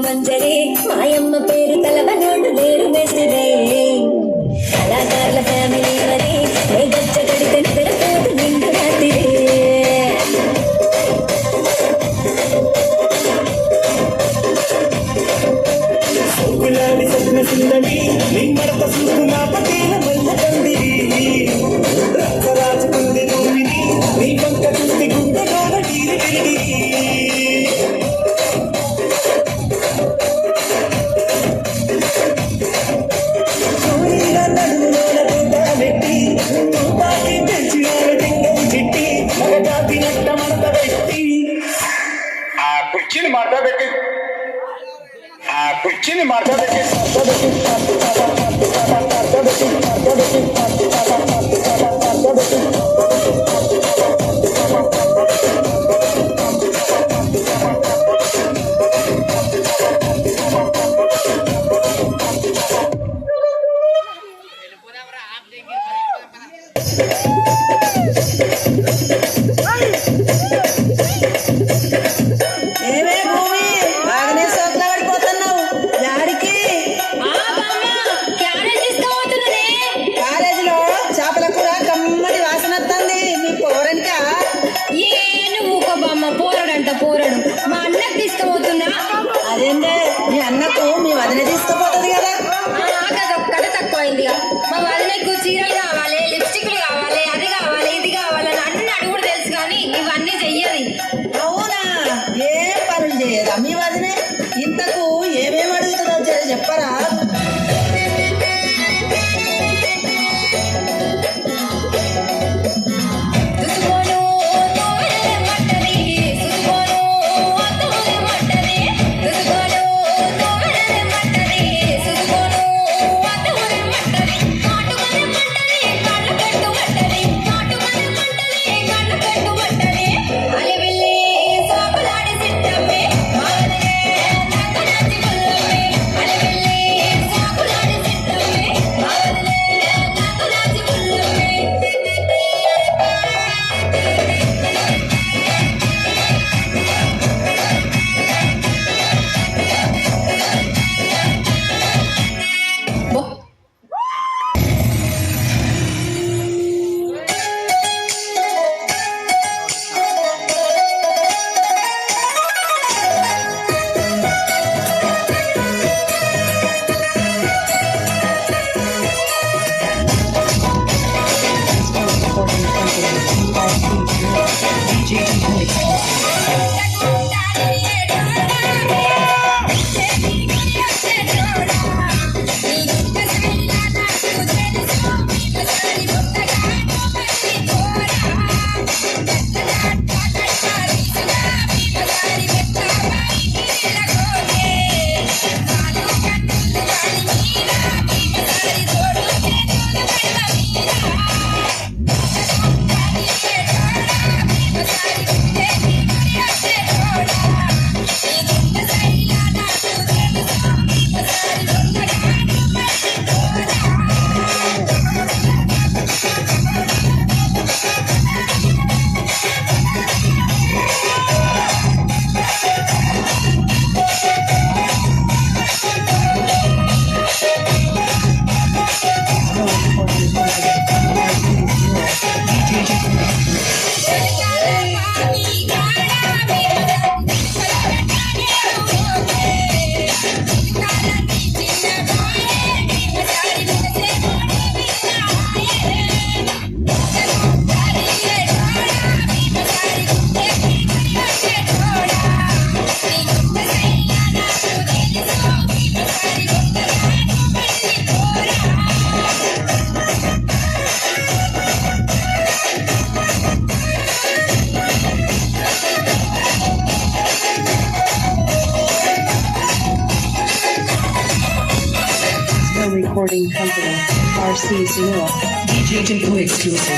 మంజరే మాయమ్మ పేరు తలవనోడు లేరు మెసిరే కళాకారుల ఫ్యామిలీ మరి ఏ గచ్చ కడితే నిద్రపోదు నిండు రాత్రి సుందరి నిమ్మరత సూపు నా పటేల మల్ల తందిరి రక్తరాజుకుంది నూమిని నీ పంక కుంది గుండెగాల డీరి డీరి సూర్యుల నడుములోన పెట్టి తుపాకి పెంచిన టింగం చిట్టి మగజాతి నట్ట మడత పెట్టి ఆ కుర్చీని మాట్లాడబెట్టి కుర్చీని మాట్లాడబెట్టి పోరడు మా అన్నకు తీసుకుపోతున్నా అదేంటే మీ అన్నకు మీ వదిన తీసుకుపోతుంది కదా అదొక్కటే తక్కువైందిగా మా వదినకు చీరలు కావాలి లిప్స్టిక్లు కావాలి అది కావాలి ఇది కావాలని అన్ని అడుగుడు తెలుసు కానీ ఇవన్నీ చెయ్యదు అవునా ఏం పనులు చేయదా మీ వదినే ఇంతకు ఏమేమి అడుగుతుందో చెప్పరా Recording Company, RC Sonora. DJ Tinku exclusive.